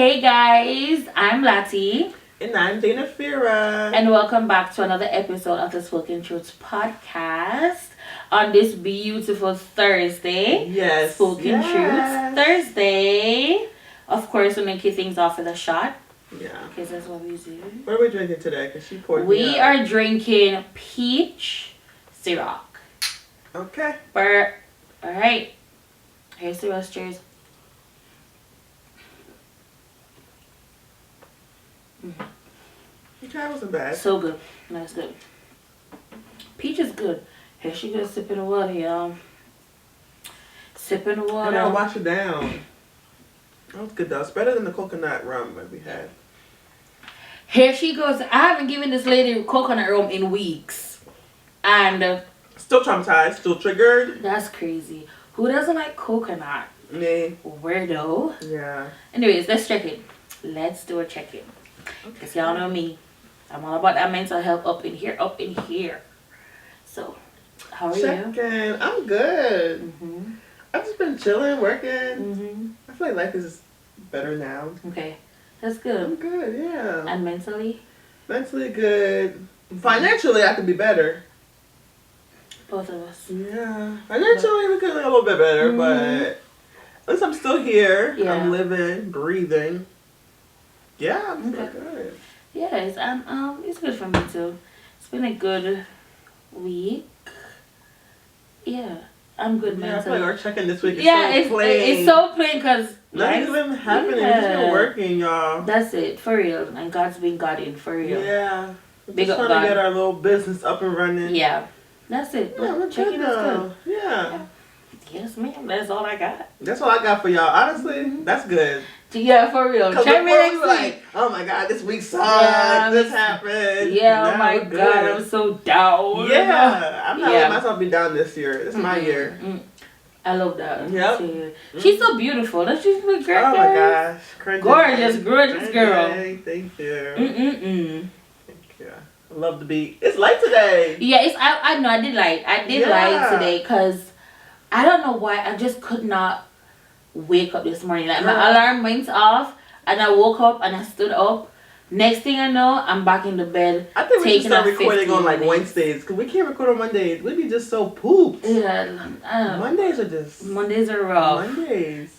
Hey guys, I'm Lati. And I'm Dana Fira. And welcome back to another episode of the Spoken Truths podcast on this beautiful Thursday. Yes. Spoken Truths Thursday. Of course, we make things off with a shot. Yeah. Because that's what we do. What are we drinking today? Because she poured We are drinking peach Ciroc. Okay. Alright. Here's the rest. Cheers. Okay, that wasn't bad. So good. That's good. Peach is good. Here she goes sipping the water, y'all. Sipping the water. I gotta wash it down. That was good though. It's better than the coconut rum that we had. Here she goes. I haven't given this lady coconut rum in weeks. And still traumatized, still triggered. That's crazy. Who doesn't like coconut? Me. Weirdo. Yeah. Anyways, let's check it. Let's do a check-in. Because y'all know me. I'm all about that mental health up in here. So, how are you? Check-in. I'm good. I've just been chilling, working. I feel like life is better now. Okay. That's good. I'm good, yeah. And mentally? Mentally good. Financially, I could be better. Both of us. Yeah. Financially, we could be a little bit better, but at least I'm still here. Yeah. I'm living, breathing. Yeah, I'm still good. Yes, it's good for me too. It's been a good week. Yeah, I'm good mentally. I feel like our check-in this week is so plain. It's so plain because nothing's been happening. We've just been working, y'all. That's it, for real. And God's been guarding, for real. Yeah. Big up God. Trying to get our little business up and running. Yeah, that's it. Yeah, we're check-in is good. Yeah. Yes, ma'am. That's all I got. That's all I got for y'all. Honestly, that's good. Yeah, for real. Check me next week. Like, oh my God, this week sucked. Yeah, this happened. Yeah, oh my God, I'm so down. Yeah, I'm not letting myself be down this year. This is my year. I love that. Yep. She's so beautiful. Don't she look great? Oh my gosh. Gorgeous girl. Thank you. Thank you. I love the beat. It's light today. Yeah, I know. I did light today because I don't know why. I just could not wake up this morning. Like my alarm went off and I woke up and I stood up. Next thing I know, I'm back in the bed. I think we should start recording on like Wednesdays because we can't record on Mondays. We'd be just so pooped. Yeah, Mondays are rough.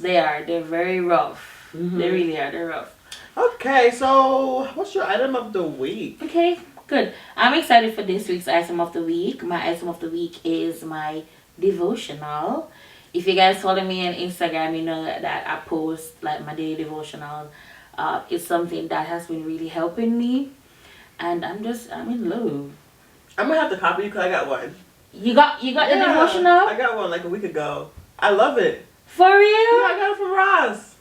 They're very rough. They really are. They're rough. Okay, so what's your item of the week? Okay, good. I'm excited for this week's item of the week. My item of the week is my devotional. If you guys follow me on Instagram, you know that I post like my daily devotional. It's something that has been really helping me, and I'm in love. I'm gonna have to copy you because I got one. You got the devotional? I got one like a week ago. I love it. For real? Yeah, I got it from Ross.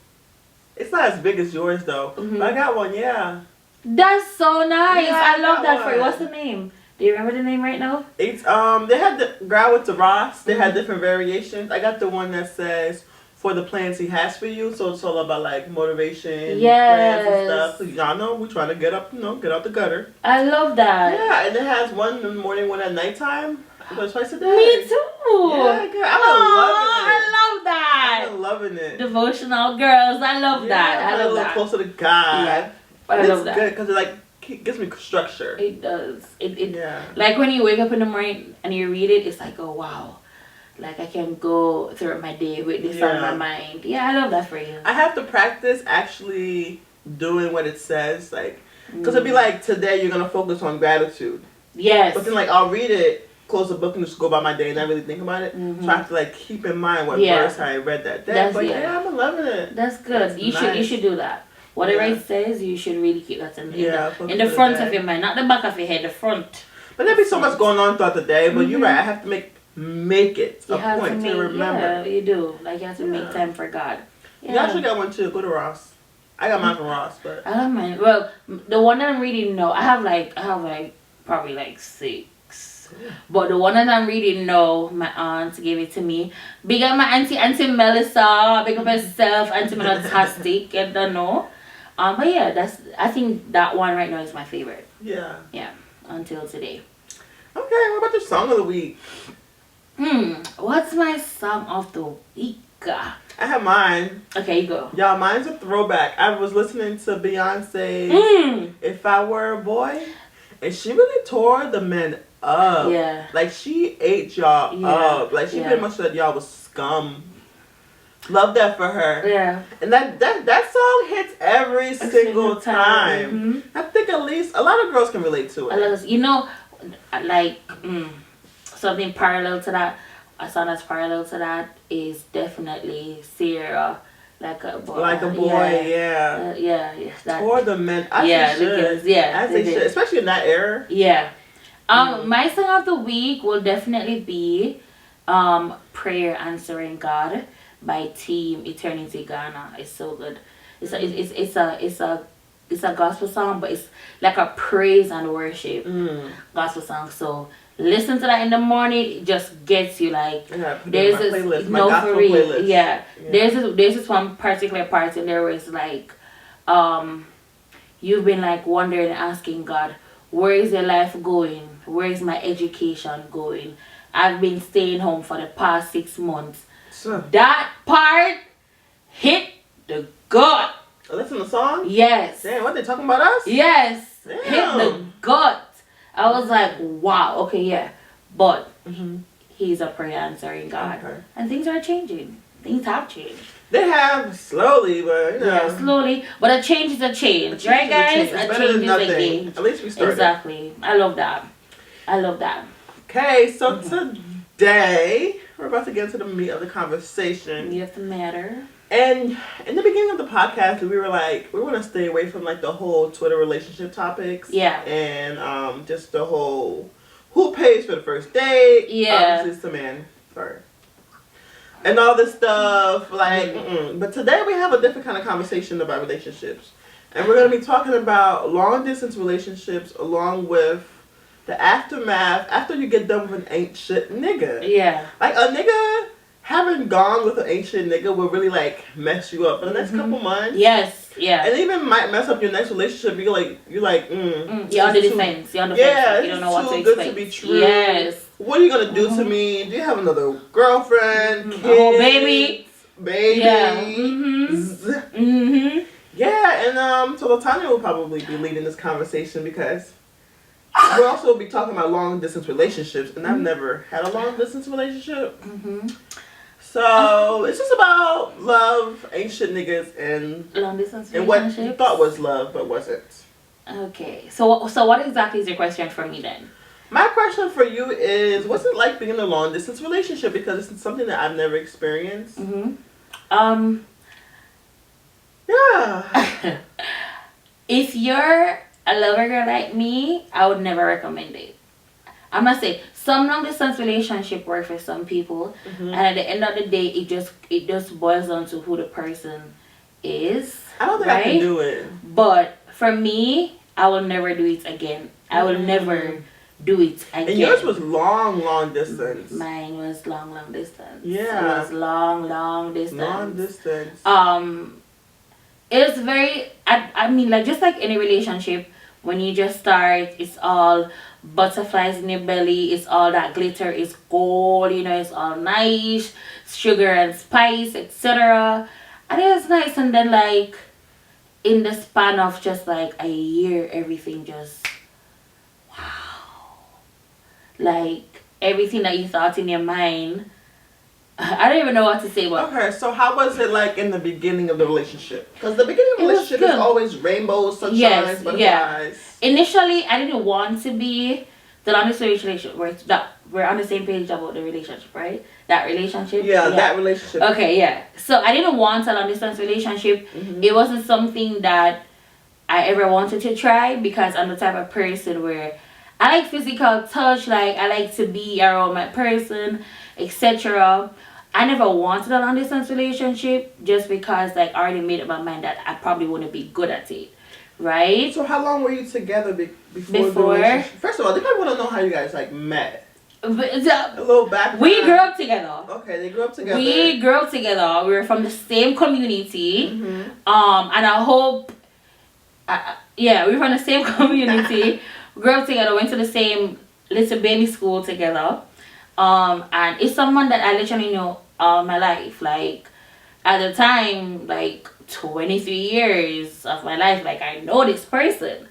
It's not as big as yours though, but I got one. Yeah. That's so nice. Yeah, I love that for you. What's the name? Do you remember the name right now? It's they had the girl with the Ross. They had different variations. I got the one that says for the plans he has for you. So it's all about like motivation, plans and stuff. So y'all know we try to get up, get out the gutter. I love that. Yeah, and it has one in the morning, one at nighttime. But twice a day. Me too. Yeah, girl. I love that. I'm loving it. Devotional girls. I love that. I love that. Closer to God. Yeah. I love that. It's good because it gives me structure. It does. It like when you wake up in the morning and you read it, it's like, oh wow, like I can go through my day with this on my mind. Yeah, I love that for you. I have to practice actually doing what it says, like, because it'd be like today you're gonna focus on gratitude. Yes. But then like I'll read it, close the book, and just go about my day and not really think about it. So I have to like keep in mind what verse I read that day. I'm loving it. That's good. You should do that. Whatever it says, you should really keep that in the front of your mind, not the back of your head, the front. But there'll be so much going on throughout the day. But you're right, I have to make it a point to remember. Yeah, you do. Like you have to make time for God. Yeah. You actually got one too. Go to Ross. I got mine from Ross, but I love mine. Well, the one that I'm reading now, I have probably like 6. But the one that I'm reading now, my aunt gave it to me. Big up my auntie Melissa. Big up herself, Auntie Fantastic. I don't know. But yeah, I think that one right now is my favorite. Yeah. Yeah. Until today. Okay, what about the song of the week? What's my song of the week? I have mine. Okay, you go. Y'all, mine's a throwback. I was listening to Beyonce's If I Were a Boy, and she really tore the men up. Yeah. Like, she ate y'all up. Like, she pretty much said y'all was scum. Love that for her. Yeah. And that song hits every single time. Mm-hmm. I think at least a lot of girls can relate to it. You know, like, something parallel to that, a song that's parallel to that is definitely Sierra. Like a boy. That tore the men. As they should. Especially in that era. Yeah. My song of the week will definitely be Prayer Answering God by Team Eternity Ghana. It's so good. It's a gospel song, but it's like a praise and worship gospel song. So listen to that in the morning. It just gets you like. There's this playlist. Yeah. There's this one particular part in there where it's like, you've been like wondering, asking God, where is your life going? Where is my education going? I've been staying home for the past 6 months. That part hit the gut. Listen to the song? Yes. Damn, what, they talking about us? Yes. Damn. Hit the gut. I was like, wow, okay, yeah. But he's a prayer answering God. Okay. And things are changing. Things have changed. They have slowly, but you know. Yeah, slowly. But a change is a change. Right, guys? A change is a gain. At least we started. Exactly. I love that. Okay, so today we're about to get into the meat of the conversation. Meat of the matter. And in the beginning of the podcast, we were like, we want to stay away from like the whole Twitter relationship topics. Yeah. And just the whole who pays for the first date. Yeah. Obviously, it's the man first. And all this stuff, like, But today we have a different kind of conversation about relationships. And we're going to be talking about long distance relationships along with the aftermath after you get done with an ain't shit nigga. Yeah. Like, a nigga having gone with an ain't shit nigga will really, like, mess you up for the next couple months. Yes, yeah. And even might mess up your next relationship. You're like, you're on the defense. You're on the fence. Yeah, you don't know what to expect. Good to be true. Yes. What are you going to do to me? Do you have another girlfriend? Kids? Oh, baby. Babies? Yeah. Yeah, and so Latanya will probably be leading this conversation because we'll also be talking about long distance relationships, and I've never had a long distance relationship. So it's just about love, ain't shit niggas, and long distance relationships. And what you thought was love but wasn't. Okay, so what exactly is your question for me then? My question for you is, what's it like being in a long distance relationship? Because it's something that I've never experienced. Yeah. If you're a lover girl like me, I would never recommend it. I must say, some long distance relationship work for some people, and at the end of the day, it just boils down to who the person is. I don't think I can do it. But for me, I will never do it again. I will never do it again. And yours was long distance. Mine was long distance. Yeah. It was long distance. Long distance. It's very, I mean, like, just like any relationship, when you just start, it's all butterflies in your belly, it's all that glitter, it's gold, you know, it's all nice, sugar and spice, etc. And it was nice, and then, like, in the span of just, like, a year, everything just, wow. Like, everything that you thought in your mind, I don't even know what to say about. Okay, so how was it like in the beginning of the relationship? Because the beginning of the relationship is always rainbows, sunshine, butterflies. Yeah. Initially, I didn't want to be the longest relationship. We're on the same page about the relationship, right? That relationship. Yeah, that relationship. Okay, yeah. So I didn't want a long distance relationship. It wasn't something that I ever wanted to try because I'm the type of person where I like physical touch. Like, I like to be around my person, etc. I never wanted a long distance relationship just because, like, I already made up my mind that I probably wouldn't be good at it, right? So how long were you together before the relationship? First of all, they probably want to know how you guys like met. A little background. We grew up together. Okay, they grew up together. We grew up together. We were from the same community. And I hope, we were from the same community. Grew up together. Went to the same little baby school together. And it's someone that I literally know all my life. Like, at the time, like 23 years of my life, like I know this person.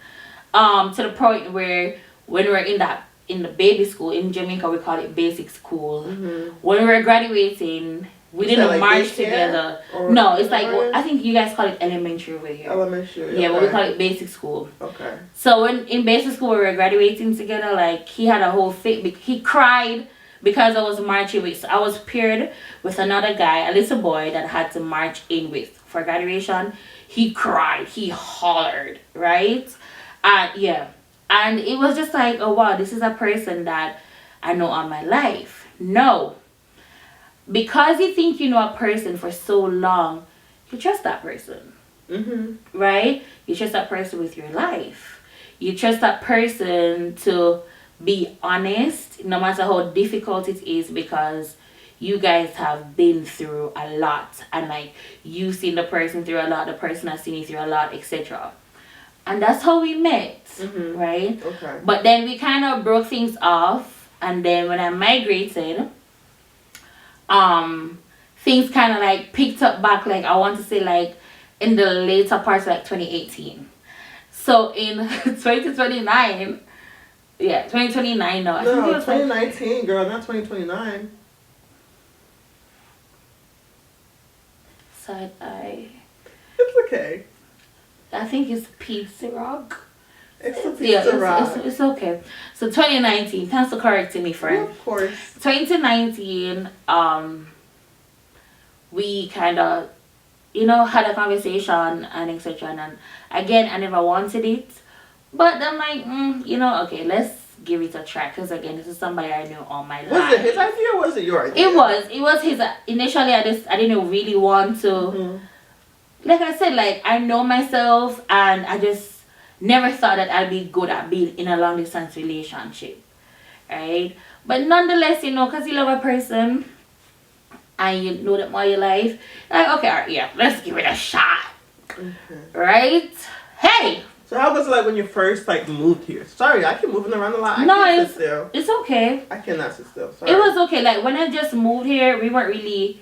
To the point where when we're in the baby school in Jamaica, we call it basic school. When we were graduating, we didn't like march together. No, it's like I think you guys call it elementary over here. Elementary. Yeah, but we call it basic school. Okay. So when in basic school we were graduating together, like he had a whole fit. He cried because I was marching with. So I was paired with another guy, a little boy that I had to march in with for graduation. He cried. He hollered. Right. Yeah. And it was just like, oh wow, this is a person that I know all my life. No. Because you think you know a person for so long, you trust that person. Right? You trust that person with your life. You trust that person to be honest, no matter how difficult it is, because you guys have been through a lot. And like, you've seen the person through a lot, the person has seen you through a lot, etc. And that's how we met, right? Okay. But then we kind of broke things off. And then when I migrated, things kind of like picked up back, like I want to say like in the later parts of like 2018. So in 2029, yeah, 2029 no. I think it was 2019, like, girl, not 2029. Side eye. It's okay. I think it's Pizza Rock. It's a Pizza Rock. It's okay. So 2019, thanks for correcting me, friend. Yeah, of course. 2019, we kind of, had a conversation and etc. And again, I never wanted it, but I'm like, okay, let's give it a try. Because again, this is somebody I knew all my life. Was it his idea or was it your idea? It was his. Initially, I didn't really want to. Like I said, like I know myself, and I just never thought that I'd be good at being in a long distance relationship, right? But nonetheless, because you love a person and you know them all your life, like, okay, all right, yeah, let's give it a shot, right? Hey. So how was it like when you first like moved here? Sorry, I keep moving around a lot. It's okay. I cannot sit still. Sorry. It was okay. Like when I just moved here, we weren't really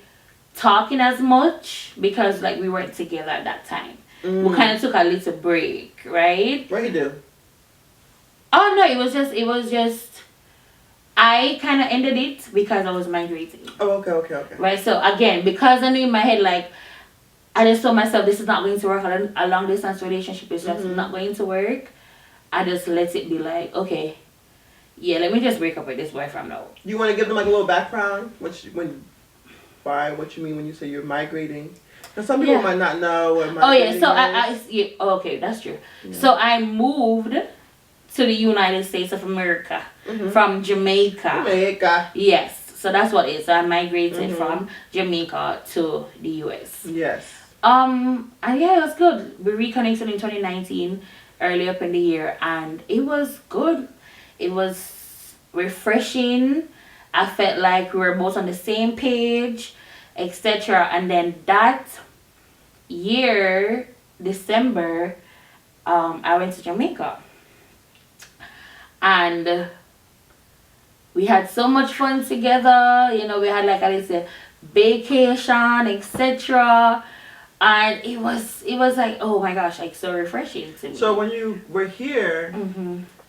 talking as much because like we weren't together at that time. We kind of took a little break, right? What you do? Oh no, it was just I kind of ended it because I was migrating. Oh, okay. Right, so again, because I knew in my head, like I just told myself this is not going to work. A long distance relationship is just not going to work. I just let it be like, okay, yeah, let me just break up with this boyfriend now. You want to give them like a little background? What you mean when you say you're migrating? Because some people might not know what migrating is. Okay, that's true. Yeah. So I moved to the United States of America from Jamaica. Yes, so that's what it is. So I migrated from Jamaica to the US. Yes. And yeah, it was good. We reconnected in 2019, early up in the year, and it was good. It was refreshing. I felt like we were both on the same page, etc. And then that year, December, I went to Jamaica. And we had so much fun together. We had like a little vacation, etc. And it was like, oh my gosh, like so refreshing to me. So when you were here,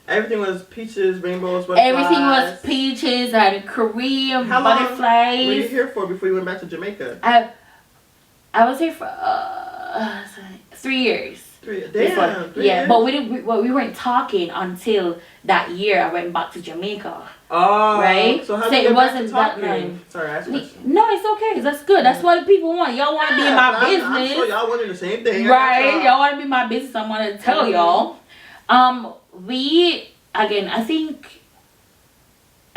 everything was peaches, rainbows, butterflies. Everything was peaches and Korean butterflies. How long were you here for before you went back to Jamaica? I was here for 3 years. 3 years. Damn. 3 years. But we weren't talking until that year I went back to Jamaica. Oh. Right? So how did you get back to talking? Sorry, I asked you. No, it's okay. That's good. That's what the people want. Y'all want to be in my business. I'm sure y'all wanted the same thing. Right? Y'all want to be in my business. I want to tell y'all. I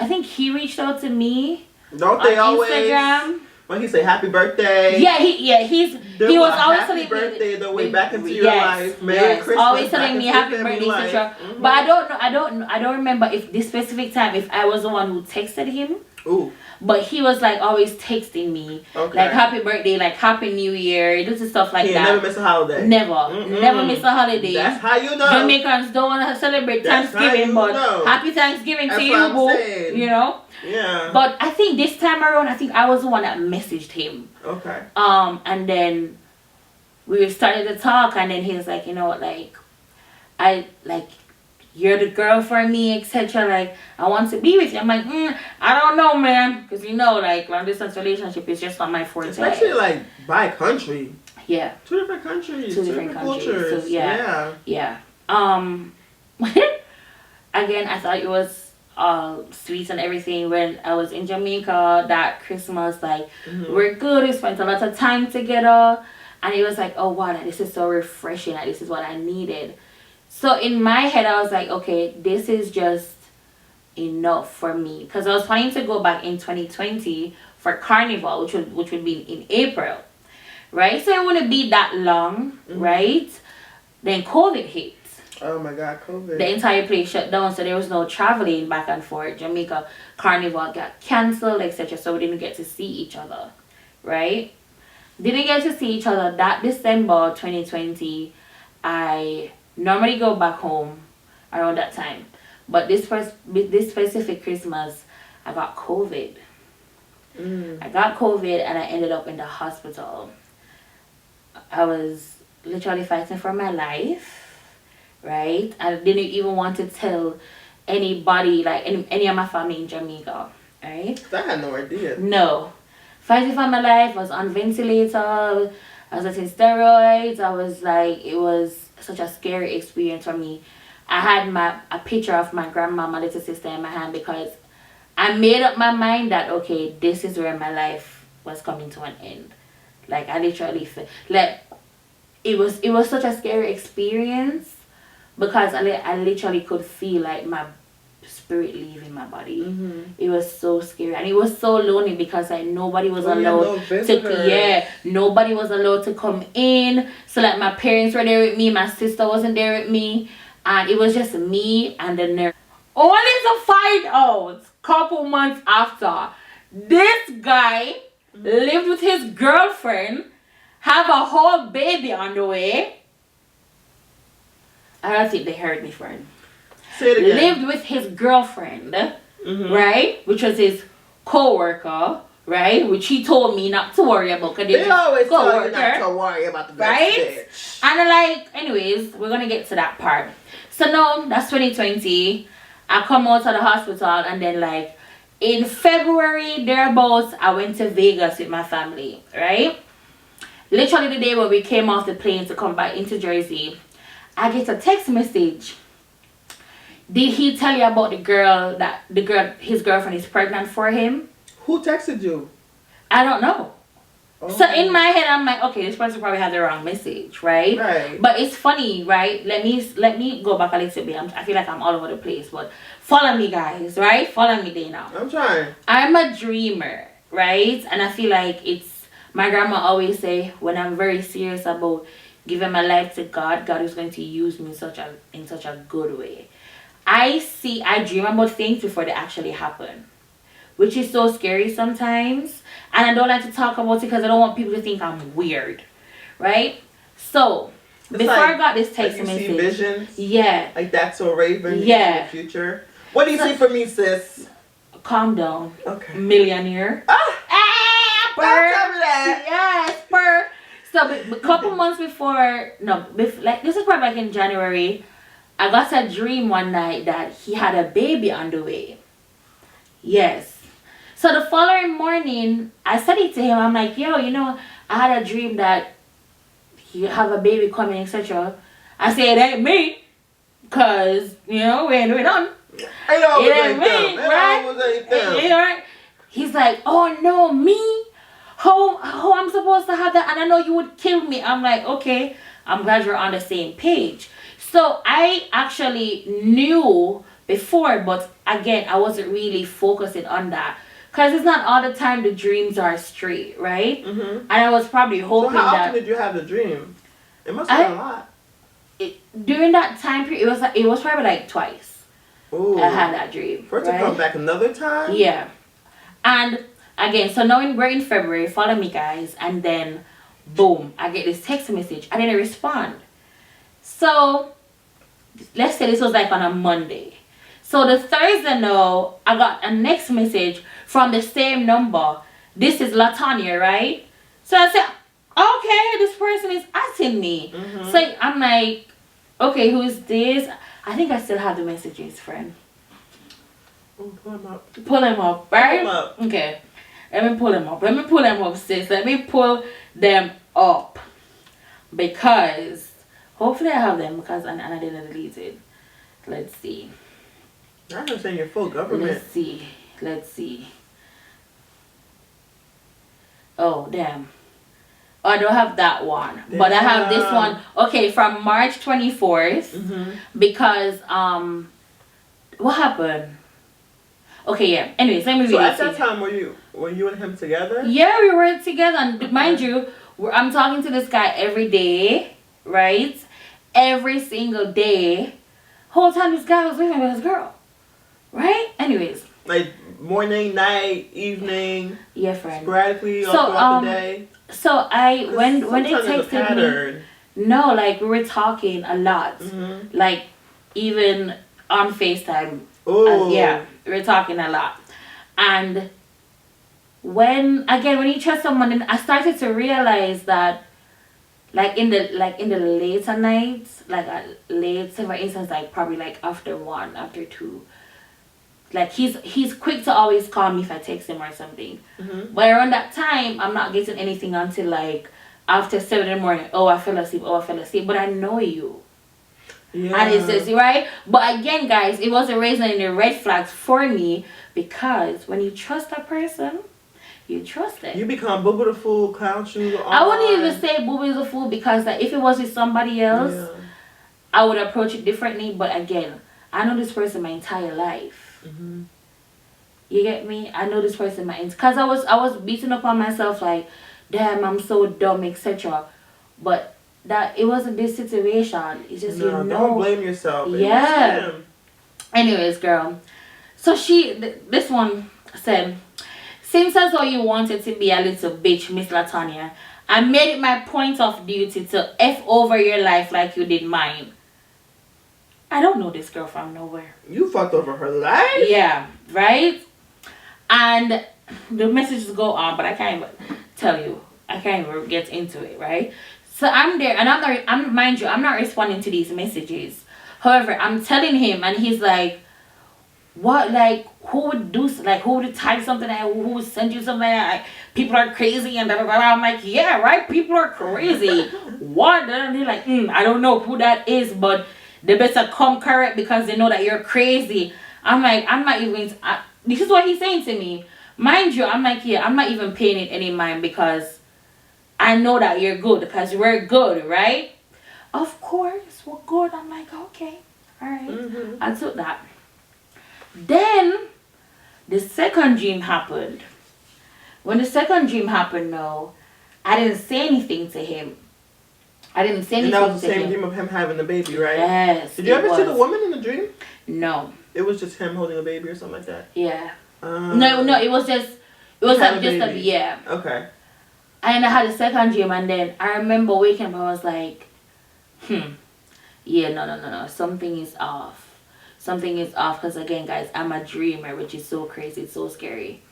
think he reached out to me. Don't they on always? Instagram. When he say happy birthday. Yeah, he was always telling me happy birthday the way back into your life. Merry Christmas. Always telling me happy birthday, etc. But I don't remember if this specific time if I was the one who texted him. Ooh. but he was like always texting me, like happy birthday, like happy new year, this is stuff like that. Never miss a holiday. Never miss a holiday. That's how you know. Jamaicans don't want to celebrate Thanksgiving, but happy Thanksgiving to you, boo. You know. Yeah. But I think this time around, I think I was the one that messaged him. Okay. And then we started to talk, and then he was like, you know what, like, you're the girl for me, etc. Like, I want to be with you. I'm like, I don't know, man, because you know, like, long distance relationship is just not my forte. Especially like by country. Yeah. Two different countries. Two different cultures. So yeah. Again, I thought it was sweet and everything when I was in Jamaica that Christmas. Like, we're good. We spent a lot of time together, and it was like, oh wow, like, this is so refreshing. Like, this is what I needed. So in my head, I was like, okay, this is just enough for me, because I was planning to go back in 2020 for Carnival, which would be in April, right? So it wouldn't be that long, right? Then COVID hit. Oh my God, COVID. The entire place shut down, so there was no traveling back and forth. Jamaica Carnival got cancelled, etc. So we didn't get to see each other, right? Didn't get to see each other that December 2020. I normally go back home around that time, but this specific Christmas, I got COVID. I got COVID and I ended up in the hospital. I was literally fighting for my life, right? I didn't even want to tell anybody, like any of my family in Jamaica, right? I had no idea. No. Fighting for my life. I was on ventilator. I was taking steroids. I was like, it was such a scary experience for me. I had a picture of my grandma, my little sister, in my hand, because I made up my mind that, okay, this is where my life was coming to an end. Like, I literally felt like it was such a scary experience, because I literally could feel like my spirit leaving my body. It was so scary, and it was so lonely, because like nobody was allowed nobody was allowed to come in. So like my parents were there with me, my sister wasn't there with me, and it was just me and the nurse. Only to find out couple months after, this guy lived with his girlfriend, have a whole baby on the way. I don't think they heard me, friend. Say it again. Lived with his girlfriend, right? Which was his co-worker, right? Which he told me not to worry about. They always tell you not to worry about the right? bitch. And like, anyways, we're gonna get to that part. So now, that's 2020. I come out of the hospital, and then like, in February, thereabouts, I went to Vegas with my family, right? Literally the day when we came off the plane to come back into Jersey, I get a text message. Did he tell you about his girlfriend is pregnant for him? Who texted you? I don't know. Oh. So in my head, I'm like, okay, this person probably had the wrong message, right? Right. But it's funny, right? Let me go back a little bit. I feel like I'm all over the place, but follow me, guys, right? Follow me, Dana. I'm trying. I'm a dreamer, right? And I feel like my grandma always say, when I'm very serious about giving my life to God, God is going to use me in such a good way. I dream about things before they actually happen, which is so scary sometimes. And I don't like to talk about it because I don't want people to think I'm weird, right? So, before I got this text message. You see visions? Yeah. Like that's so Raven? Yeah. In the future? What do you see for me, sis? Calm down. Okay. Millionaire. Don't tell me that. Yes, So, a couple months before, this is probably like in January, I got a dream one night that he had a baby on the way. Yes. So the following morning, I said it to him. I'm like, yo, I had a dream that you have a baby coming, etc. I said, it ain't me. Because, we ain't doing nothing. It ain't me, right? He's like, oh no, me? How I'm supposed to have that? And I know you would kill me. I'm like, okay, I'm glad you're on the same page. So I actually knew before, but again, I wasn't really focusing on that. Because it's not all the time the dreams are straight, right? And I was probably hoping that... So how often did you have the dream? It must have been a lot. During that time period, it was probably like twice. Ooh. I had that dream. For it to come back another time? Yeah. And again, so now we're in February, follow me guys, and then boom, I get this text message. I didn't respond. So let's say this was like on a Monday. So the Thursday now, I got a next message from the same number. This is Latanya, right? So I said, okay, this person is asking me. So I'm like, okay, who is this? I think I still have the messages, friend. Oh, pull him up. Pull him up, right? Pull him up. Okay. Let me pull them up. Let me pull them up, sis. Let me pull them up. Because hopefully I have them because and I didn't delete it. Let's see. I understand your full government. Let's see. Let's see. Oh, damn. Oh, I don't have that one. Damn. But I have this one. Okay, from March 24th. Because, what happened? Okay, yeah. Anyways, let me read it. So at that time, were you and him together? Yeah, we were together. And mind you, I'm talking to this guy every day, right? Every single day. Whole time this guy was with him with his girl. Right? Anyways. Like morning, night, evening. Yeah, friend. Sporadically all throughout the day. So when they texted me, no, like we were talking a lot. Like even on FaceTime. Oh. Yeah, we were talking a lot. And when you trust someone, then I started to realize that like in the later nights, like late, say for instance, like probably like after 1, after 2, like he's quick to always call me if I text him or something. But around that time, I'm not getting anything until like after 7 in the morning. Oh, I fell asleep. But I know you. Yeah. And it's just right. But again, guys, it wasn't raising any red flags for me because when you trust a person, you trust it. You become boo boo the fool, clown shoes on. I wouldn't even say boo boo the fool because like, if it was with somebody else, I would approach it differently. But again, I know this person my entire life. You get me? I know this person because I was beating up on myself like, damn, I'm so dumb, etc. But that it wasn't this situation. It's just don't blame yourself. Yeah. Anyways, girl. So this one said, seems as though you wanted to be a little bitch, Miss Latanya. I made it my point of duty to F over your life like you did mine. I don't know this girl from nowhere. You fucked over her life? Yeah, right? And the messages go on, but I can't even tell you. I can't even get into it, right? So I'm there, and I'm not responding to these messages. However, I'm telling him, and he's like, what, like, who would type something, who would send you something, like, people are crazy, and blah, blah, blah. I'm like, yeah, right, people are crazy. What? And they're like, I don't know who that is, but they better come correct because they know that you're crazy. I'm like, I'm not even, this is what he's saying to me. Mind you, I'm like, yeah, I'm not even paying it any mind because I know that you're good because we're good, right? Of course, we're good. I'm like, okay, all right. I took that. Then the second dream happened. When the second dream happened, no, I didn't say anything to him. And that was the same dream of him having a baby, right? Yes. Did you ever see the woman in the dream? No. It was just him holding a baby or something like that? Yeah. No, it was just a yeah. Okay. And I had a second dream, and then I remember waking up, I was like, yeah, no, something is off. Something is off, because again, guys, I'm a dreamer, which is so crazy, it's so scary.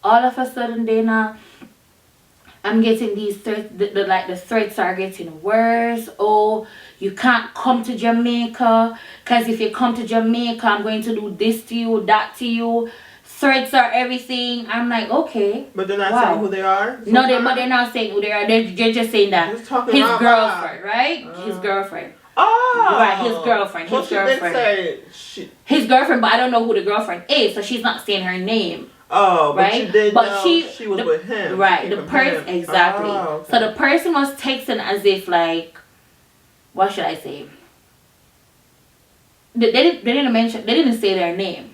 All of a sudden, then I'm getting these threats, the threats are getting worse. Oh, you can't come to Jamaica, because if you come to Jamaica, I'm going to do this to you, that to you. Threats are everything. I'm like, okay. But they're not saying who they are? No, they're not saying who they are. They're just saying that his girlfriend, right? His girlfriend. Oh! Right, his girlfriend. Well, she did say his girlfriend, but I don't know who the girlfriend is, so she's not saying her name. Oh, but right? she did know she was with him. Right, the person, exactly. Oh, okay. So the person was texting as if like, what should I say? They didn't say their name.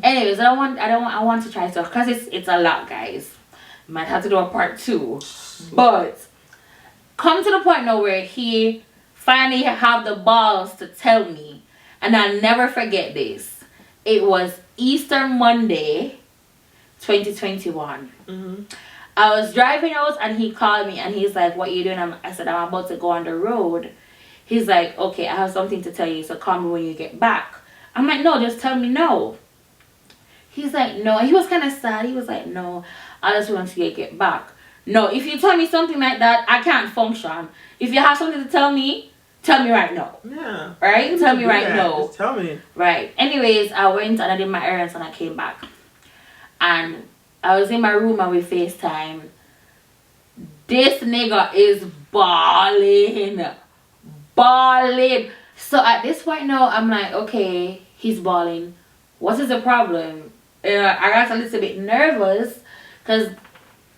Anyways, I want to try stuff because it's a lot, guys. Might have to do a part 2, but come to the point now where he finally have the balls to tell me, and I'll never forget this. It was Easter Monday, 2021. Mm-hmm. I was driving out and he called me and he's like, what you doing? I said, I'm about to go on the road. He's like, okay, I have something to tell you, so call me when you get back. I'm like, no, just tell me no. He's like, no. He was kind of sad. He was like, no, I just want you to get back. No, if you tell me something like that, I can't function. If you have something to tell me right now. Yeah. Right? Tell me right now. Just tell me. Right. Anyways, I went and I did my errands and I came back. And I was in my room and we FaceTime. This nigga is balling. Balling. So at this point now, I'm like, okay, he's balling. What is the problem? I got a little bit nervous because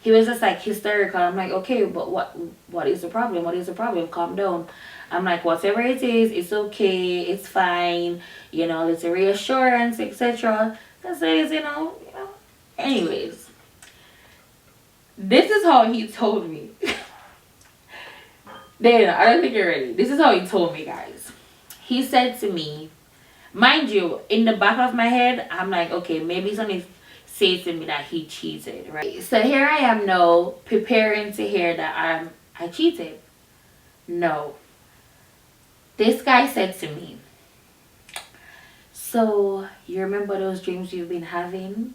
he was just like hysterical. I'm like, okay, but what is the problem? What is the problem? Calm down. I'm like, whatever it is, it's okay, it's fine. You know, it's a reassurance, etc. That's it, you know. Anyways, this is how he told me. Dana, I don't think you're ready. This is how he told me, guys. He said to me, mind you, in the back of my head, I'm like, okay, maybe something says to me that he cheated, right? So here I am now, preparing to hear that I cheated. No. This guy said to me, so you remember those dreams you've been having?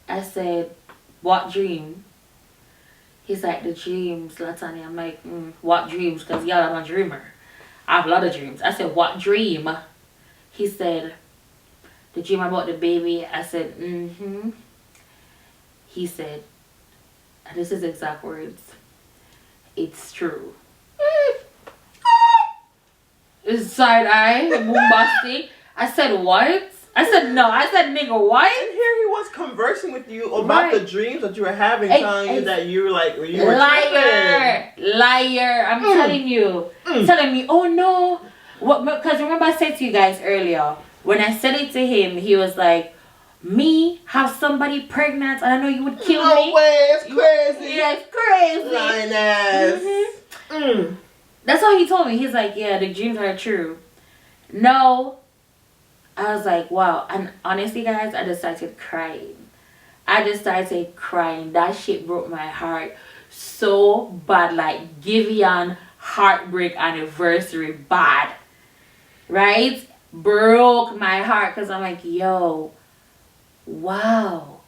I said, what dream? He's like, the dreams, Latanya. I'm like, what dreams? Because y'all, I'm a dreamer. I have a lot of dreams. I said, what dream? He said, the dream about the baby. I said, He said, and this is exact words, it's true. Side eye, bombastic. I said, what? I said, no. I said, nigga, what? And here he was conversing with you about the dreams that you were having, telling you that you were like, you were liar, liar. I'm telling you, telling me, oh no. Because remember I said to you guys earlier, when I said it to him, he was like, me have somebody pregnant and I know you would kill me. No way, it's crazy. Yeah, it's crazy. Lying ass. That's all he told me. He's like, yeah, the dreams are true. No. I was like, wow. And honestly, guys, I just started crying. That shit broke my heart so bad. Like, Giveon heartbreak anniversary bad. Right? Broke my heart. Because I'm like, yo, wow.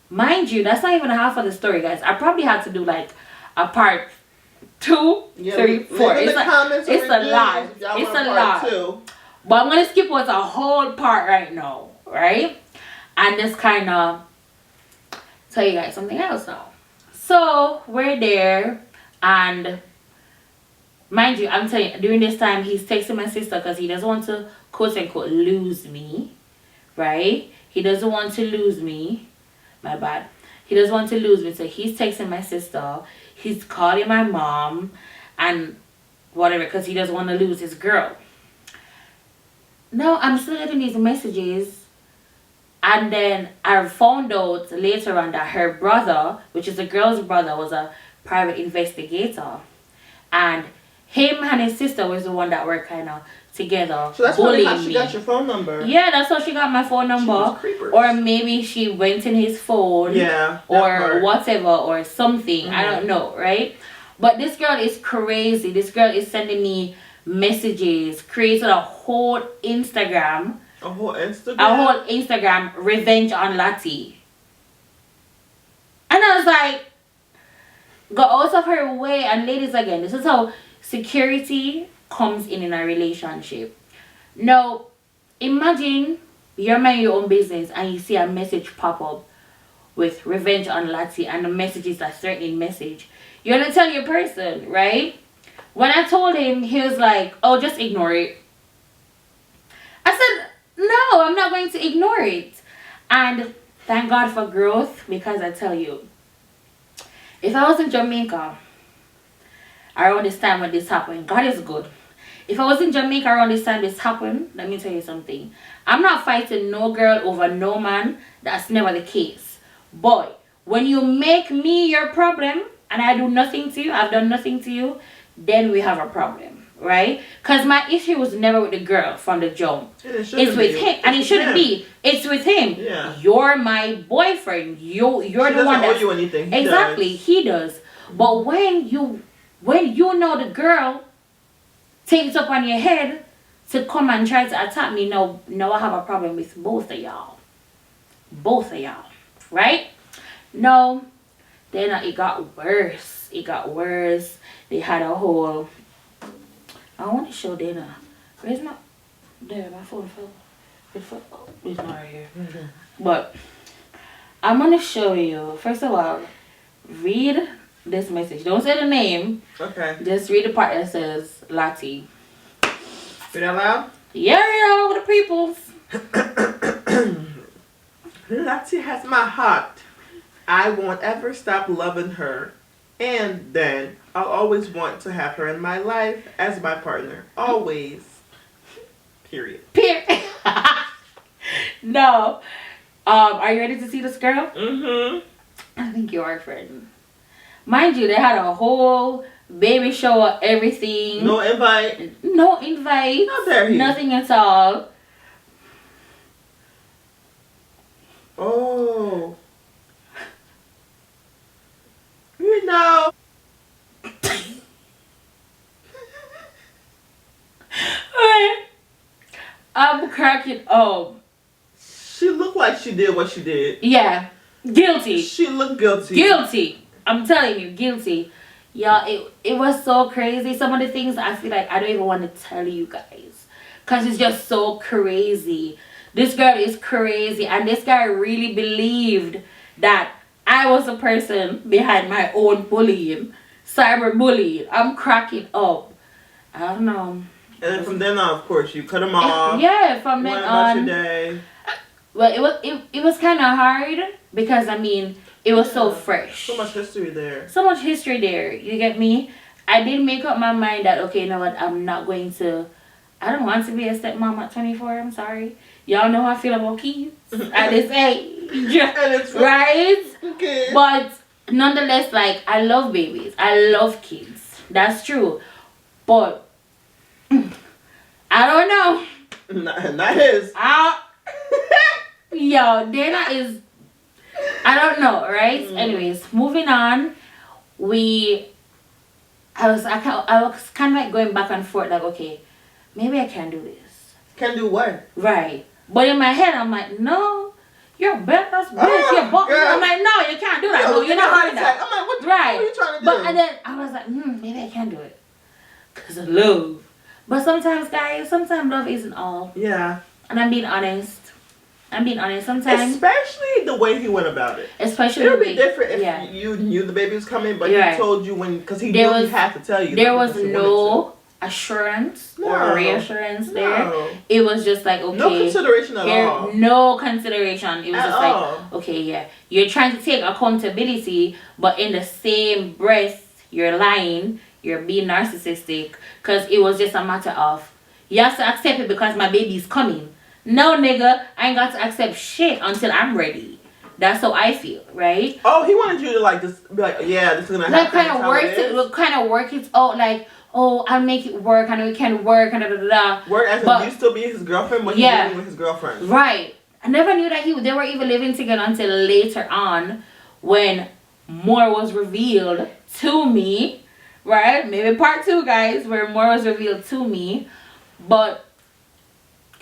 Mind you, that's not even half of the story, guys. I probably had to do like a part 2, 3, 4. It's a lot. It's a lot. But I'm going to skip what's a whole part right now, right? And just kind of tell you guys something else now. So, we're there. And mind you, I'm telling you, during this time, he's texting my sister because he doesn't want to, quote unquote, lose me. Right? He doesn't want to lose me. My bad. He doesn't want to lose me. So, he's texting my sister. He's calling my mom. And whatever, because he doesn't want to lose his girl. Now, I'm still getting these messages. And then I found out later on that her brother, which is the girl's brother, was a private investigator. And him and his sister was the one that were kind of together. So that's probably how she got your phone number. Yeah, that's how she got my phone number. Or maybe she went in his phone. Yeah. Or whatever, or something. I don't know, right? But this girl is crazy. This girl is sending me messages, created a whole Instagram, revenge on Lati. And I was like, go out of her way. And ladies, again, this is how security comes in a relationship. Now, imagine you're minding your own business and you see a message pop up with revenge on Lati, and the message is a threatening message. You're gonna tell your person, right? When I told him, he was like, oh, just ignore it. I said, no, I'm not going to ignore it. And thank God for growth, because I tell you, if I was in Jamaica around this time when this happened, God is good. If I was in Jamaica around this time this happened, let me tell you something. I'm not fighting no girl over no man. That's never the case. But when you make me your problem and I do nothing to you, I've done nothing to you, then we have a problem, right? Because my issue was never with the girl from the jump. It's with him, and it shouldn't be. It's with him. Yeah. You're my boyfriend. You're the one that owe you anything. Exactly, he does. But when you know the girl takes up on your head to come and try to attack me, no, I have a problem with both of y'all, right? No, then it got worse. They had a whole. I want to show Dana. Where's my? There, my phone fell. Oh, it's not right here. Mm-hmm. But I'm gonna show you. First of all, read this message. Don't say the name. Okay. Just read the part that says Lottie. Read out loud? Yeah, all over the peoples. Lottie has my heart. I won't ever stop loving her. And then I'll always want to have her in my life as my partner. Always. Period. No. Are you ready to see this girl? Mm-hmm. I think you are, friend. Mind you, they had a whole baby shower, everything. No invite. No invite. How dare he? Nothing at all. Oh. You know. I'm cracking up. She looked like she did what she did. Yeah. Guilty. She looked guilty. Guilty. I'm telling you, guilty. Y'all, it was so crazy. Some of the things I feel like I don't even want to tell you guys. Because it's just so crazy. This girl is crazy. And this guy really believed that I was the person behind my own bullying. Cyberbullying. I'm cracking up. I don't know. And then from then on, of course, you cut him off. Yeah, from then on. Your day. Well, it was kind of hard because, I mean, it was so fresh. So much history there. You get me? I did make up my mind that, okay, you know what, I don't want to be a stepmom at 24. I'm sorry. Y'all know how I feel about kids at this age. Right? Okay. But nonetheless, like, I love babies. I love kids. That's true. But I don't know. Not his. Yo, Dana is, I don't know, right? Anyways, moving on. I was kind of like going back and forth, like, okay, maybe I can do this. Can do what? Right. But in my head, I'm like, no, you're a badass bitch. You're I'm like, no, you can't do that. No, you're not doing that. I'm like, what right. are you trying to do? But and then I was like, maybe I can do it. Because of love. But sometimes, guys, love isn't all. Yeah. And I'm being honest. Sometimes. Especially the way he went about it. Especially it would the be way, different if you knew the baby was coming, but he told you because he knew he had to tell you. There was no assurance or reassurance there. It was just like, okay. No consideration at all. No consideration. It was just all. like, okay, yeah. You're trying to take accountability, but in the same breath, you're lying. You're being narcissistic. Because it was just a matter of, you have to accept it because my baby's coming. No, nigga, I ain't got to accept shit until I'm ready. That's how I feel, right? Oh, he wanted you to like just be like, yeah, this is gonna happen. Like kind of work it out, like, oh, I'll make it work. I know it can work, and da da da. Work as if you still be his girlfriend, but he's living with his girlfriend. Right. I never knew that they were even living together until later on, when more was revealed to me. Right? Maybe part 2, guys, where more was revealed to me, but.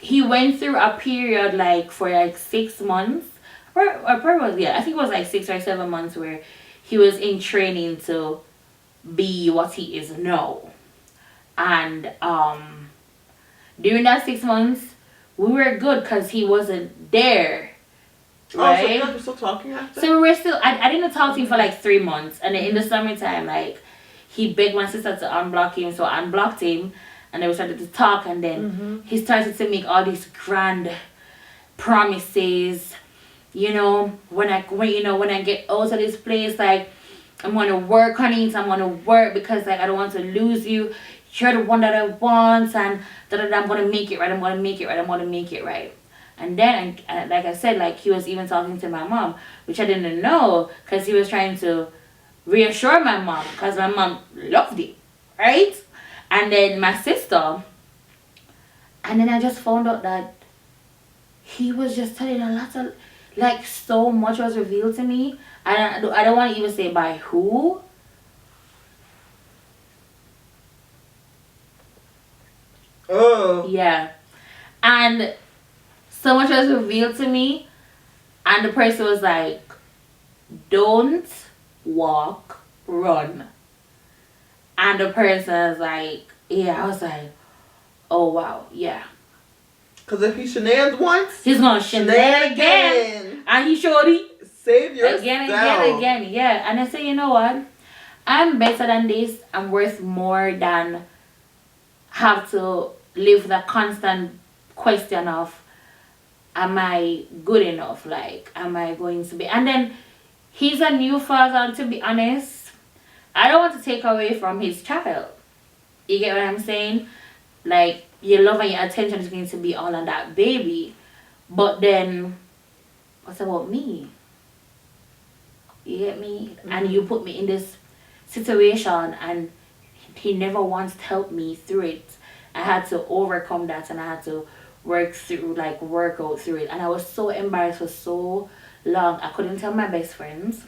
He went through a period for 6 months, I think it was like 6 or 7 months where he was in training to be what he is now. And during that 6 months, we were good because he wasn't there. Right? Oh, so you guys were still talking after? So we were still, I didn't talk to him for 3 months. And then in the summertime, he begged my sister to unblock him, so I unblocked him. And then we started to talk, and then he started to make all these grand promises. You know, when I get out of this place, I'm gonna work on it. I'm gonna work because I don't want to lose you. You're the one that I want, and I'm gonna make it right. I'm gonna make it right. And then, like I said, he was even talking to my mom, which I didn't know, because he was trying to reassure my mom, because my mom loved it, right? And then my sister, and then I just found out that he was just telling a lot of, like, so much was revealed to me. I don't want to even say by who. Oh. Yeah. And so much was revealed to me. And the person was like, don't walk, run. And the person was like, yeah. I was like, oh, wow, yeah. Because if he shenanigans once, he's going to shenanigans again. And he showed it. Save yourself. Again. Yeah. And I said, you know what? I'm better than this. I'm worth more than have to live the constant question of, am I good enough? Like, am I going to be? And then he's a new father, and to be honest, I don't want to take away from his child. You get what I'm saying? Like, your love and your attention is going to be all on that baby. But then, what about me? You get me? Mm-hmm. And you put me in this situation, and he never once helped me through it. I had to overcome that, and I had to work out through it. And I was so embarrassed for so long. I couldn't tell my best friends.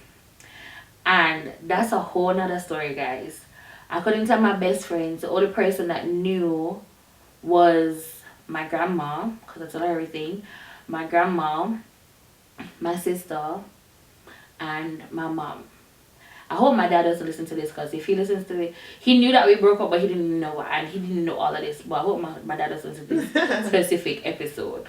And that's a whole nother story, guys. I couldn't tell my best friends. The only person that knew was my grandma, because I told her everything. My grandma, my sister, and my mom. I hope my dad doesn't listen to this, because if he listens to it, he knew that we broke up, but he didn't know, and he didn't know all of this. But I hope my dad doesn't listen to this specific episode.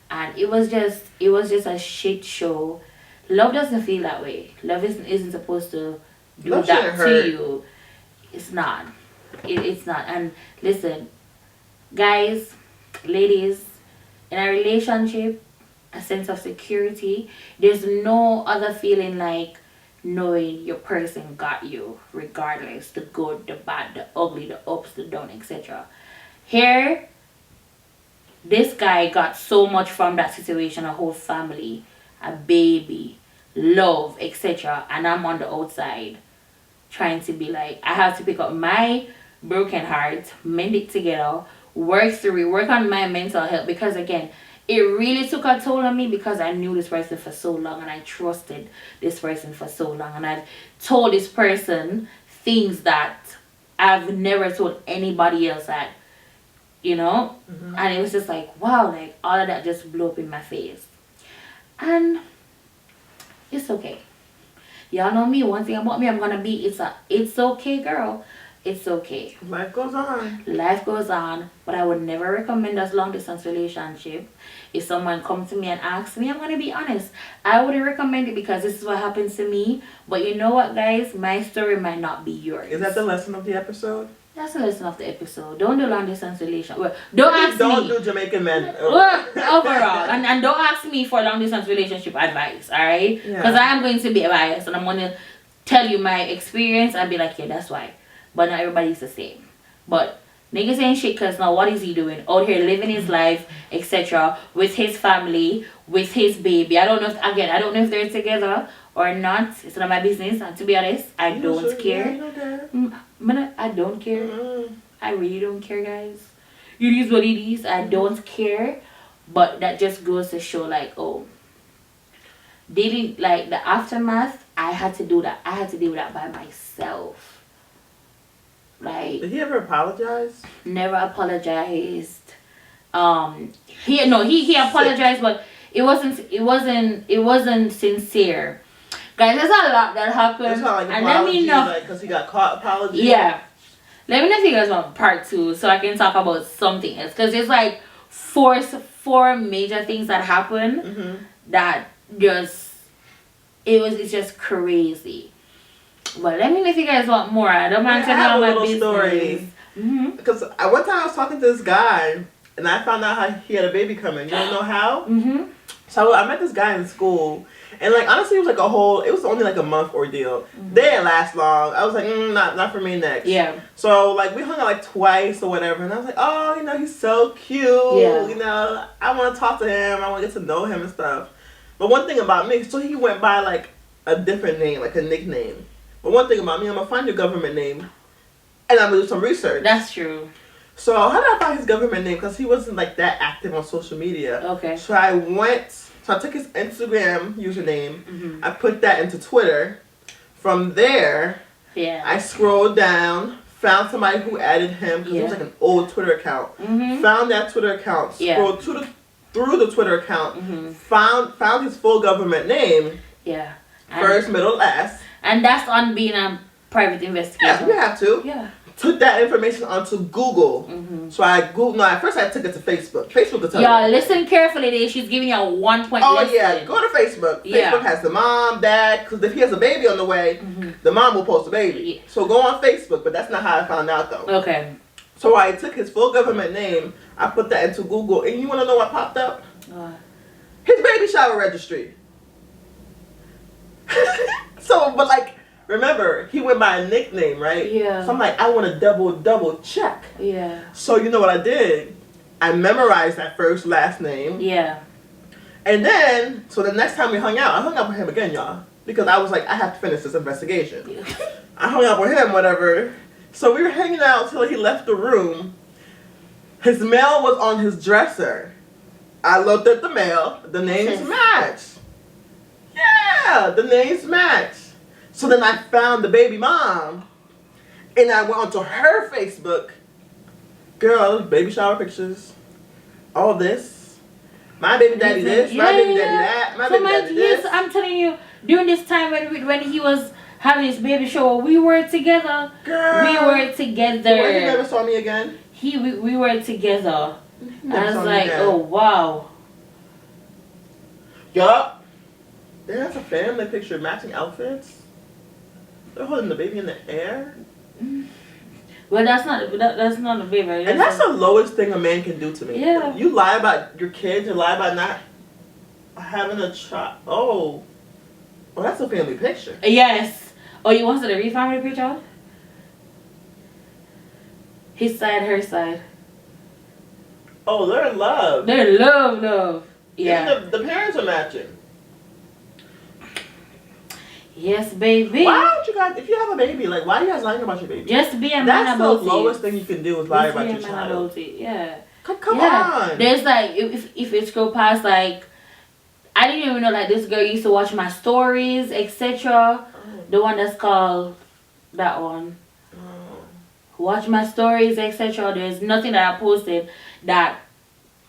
And it was just a shit show. Love doesn't feel that way. Love isn't supposed to do love that to you. It's not. It's not. And listen, guys, ladies, in a relationship, a sense of security, there's no other feeling like knowing your person got you, regardless, the good, the bad, the ugly, the ups, the downs, etc. Here, this guy got so much from that situation, a whole family, a baby, love, etc. And I'm on the outside trying to be like, I have to pick up my broken heart, mend it together, work through it, work on my mental health, because again, it really took a toll on me, because I knew this person for so long, and I trusted this person for so long, and I've told this person things that I've never told anybody else at, you know. Mm-hmm. And it was just like, wow, like all of that just blew up in my face. And it's okay. Y'all know me. One thing about me, I'm gonna be, it's okay, girl. It's okay. Life goes on. Life goes on. But I would never recommend us long distance relationship. If someone comes to me and asks me, I'm going to be honest. I wouldn't recommend it, because this is what happens to me. But you know what, guys? My story might not be yours. Is that the lesson of the episode? That's the lesson of the episode. Don't do long distance relationship. Well, don't do Jamaican men. Overall. and don't ask me for long distance relationship advice. Alright? Because I am going to be biased, and I'm going to tell you my experience and be like, yeah, that's why. But not everybody's the same. But niggas ain't shit, because now what is he doing? Out here living his life, etc. With his family, with his baby. I don't know if they're together or not. It's not my business. And to be honest, I don't care. I don't care. Mm-hmm. I really don't care, guys. It is what it is. I don't care. But that just goes to show, like, oh, dealing, like, the aftermath, I had to do that. I had to deal with that by myself. Like, did he ever apologize? Never apologized. He apologized, but it wasn't sincere. Guys, there's a lot that happened. It's not like and let me know, because he got caught apology. Yeah. Let me know if you guys want part 2, so I can talk about something else, because there's like four major things that happened. Mm-hmm. That it's just crazy. But let me know if you guys want more. I don't mind telling all my business. Stories. Mm-hmm. Because one time I was talking to this guy, and I found out how he had a baby coming. You don't know how? Mm-hmm. So I met this guy in school, and like honestly, it was like it was only like a month ordeal. Mm-hmm. They didn't last long. I was like, not for me next. Yeah. So like we hung out like twice or whatever, and I was like, oh, he's so cute. Yeah. I want to talk to him. I want to get to know him and stuff. But one thing about me, so he went by like a different name, like a nickname. But one thing about me, I'm gonna find your government name, and I'm gonna do some research. That's true. So how did I find his government name? Because he wasn't like that active on social media. Okay. So I took his Instagram username. I put that into Twitter. From there, I scrolled down, found somebody who added him because it was like an old Twitter account. Found that Twitter account, scrolled through the Twitter account, found his full government name. Yeah. First, middle, last. And that's on being a private investigator. Yeah, you have to. Yeah. Took that information onto Google. So I Googled. No, at first I took it to Facebook. Facebook will tell y'all you. listen carefully. There, she's giving you a 1 point. Oh lesson. yeah, go to Facebook. Facebook has the mom, dad. Because if he has a baby on the way, the mom will post a baby. Yeah. So go on Facebook. But that's not how I found out though. Okay. So I took his full government name. I put that into Google, and you want to know what popped up? His baby shower registry. So, but like. Remember, he went by a nickname, right? Yeah. So I'm like, I want to double check. Yeah. So you know what I did? I memorized that first, last name. Yeah. And then, so the next time we hung out, I hung out with him again, y'all. Because I was like, I have to finish this investigation. I hung out with him, whatever. So we were hanging out till he left the room. His mail was on his dresser. I looked at the mail. The names matched. Yeah, the names matched. So then I found the baby mom, and I went onto her Facebook. Girl, baby shower pictures, all this. My baby daddy this, my baby daddy that, my baby daddy this. Yes, I'm telling you, during this time when he was having his baby shower, we were together. Girl, we were together. Well, he never saw me again. We were together. I was like, oh wow. Yup. There's a family picture, matching outfits. They're holding the baby in the air. Well, that's not a baby. And that's the lowest thing a man can do to me. Yeah. You lie about your kids and lie about not having a child. Oh, well, that's a family picture. Yes. Oh, you wanted to read family picture? His side, her side. Oh, they're in love. They're love. Yeah. Even the parents are matching. Yes, baby. Why don't you guys, if you have a baby, like, why are you guys lying about your baby? Just be a man about it. That's the it. lowest thing you can do is lie Just about be your a man child. about it. Yeah. Come on. There's like, if it scroll past, like, I didn't even know, like, this girl used to watch my stories, etc. The one that's called, that one. Watch my stories, etc. There's nothing that I posted that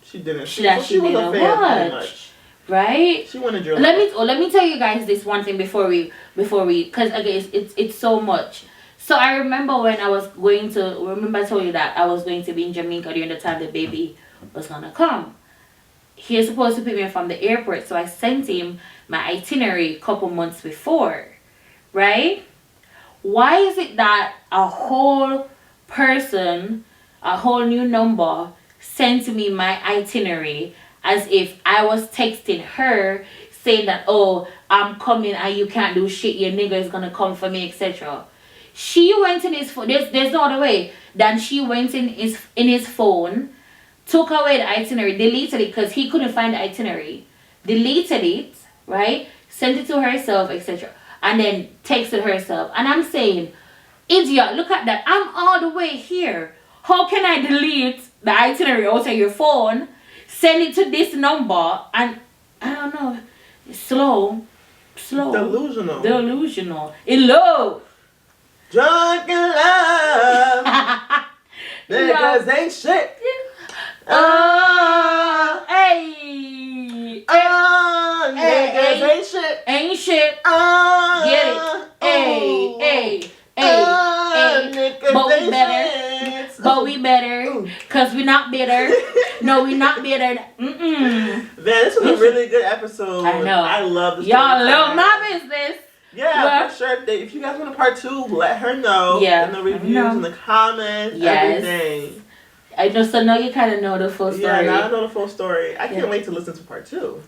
she didn't. She was a fan pretty much. Right? She wanted your let me tell you guys this one thing before we because again it's so much. So I remember when I was I told you that I was going to be in Jamaica during the time the baby was gonna come. He was supposed to pick me up from the airport, so I sent him my itinerary a couple months before. Right? Why is it that a whole person, a whole new number sent me my itinerary as if I was texting her saying that, oh, I'm coming and you can't do shit, your nigga is gonna come for me, etc. She went in his phone, there's no other way than she went in his phone, took away the itinerary, deleted it because he couldn't find the itinerary, deleted it, right, sent it to herself, etc. and then texted herself. And I'm saying, idiot, look at that, I'm all the way here. How can I delete the itinerary out of your phone, send it to this number, and I don't know, slow. Delusional. In love. Drunk in love. Niggas ain't shit. Hey. Niggas ain't shit. Ain't shit. Get it. Hey. But we better. Cause we not bitter. No, we not bitter. Man, this was a really good episode. I know. I love this. Y'all love my business. Yeah, well, for sure. If you guys want a part 2, let her know. Yeah. In the reviews, in the comments, everything. I know, so now you kind of know the full story. Yeah, now I know the full story. I can't wait to listen to part 2.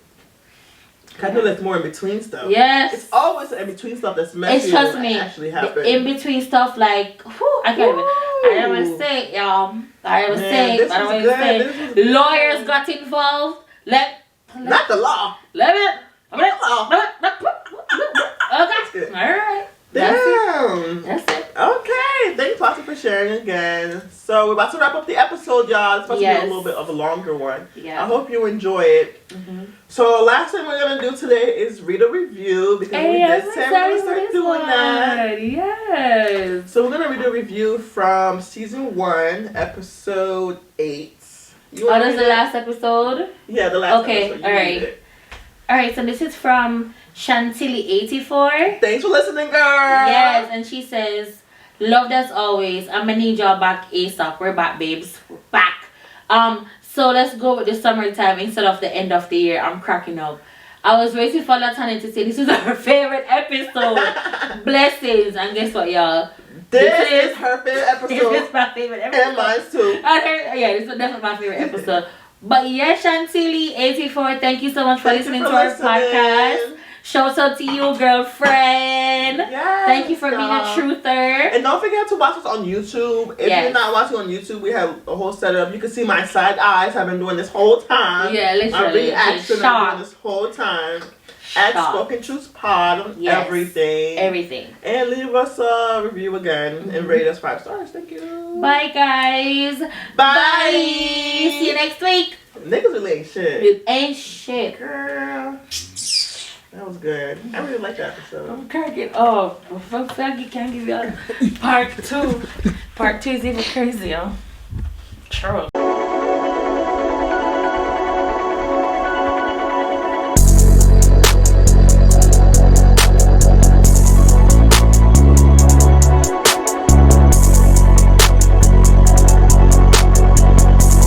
I know there's more in between stuff. Yes. It's always in between stuff that's messy. Trust me. Actually happen. In between stuff like, I can't even. I don't want to say it, y'all. I don't want to say. Lawyers got involved. Not the law. Okay. All right. Damn. That's it. Okay. Alright, thanks Flossie for sharing again. So we're about to wrap up the episode, y'all. It's supposed to be a little bit of a longer one. Yeah. I hope you enjoy it. Mm-hmm. So last thing we're gonna do today is read a review because we did say we're gonna start doing that. Yes. So we're gonna read a review from season 1, episode 8. That's the last episode? Yeah, the last episode. Okay, alright. Alright, so this is from Chantilly84. Thanks for listening, girl. Yes, and she says, loved as always. I'm gonna need y'all back ASAP. We're back, babes. We're back. So let's go with the summertime instead of the end of the year. I'm cracking up. I was waiting for Latanya to say this is her favorite episode. Blessings. And guess what, y'all? This is her favorite episode. This is my favorite episode. And mine too. Yeah, this is definitely my favorite episode. But yeah, Chantilly84, thank you so much for listening to our podcast. Shout out to you, girlfriend. Yes, thank you for being a truther. And don't forget to watch us on YouTube. If you're not watching on YouTube, we have a whole setup. You can see my side eyes. I've been doing this whole time. Yeah, literally. My reaction I've been doing this whole time. At spokentruthspod on everything. Everything. And leave us a review again and rate us 5 stars. Thank you. Bye, guys. Bye. See you next week. Niggas really ain't shit. It ain't shit. Girl. That was good. I really like that episode. I'm cracking up. Fuck, you can't give you a part 2. Part 2 is even crazier. True.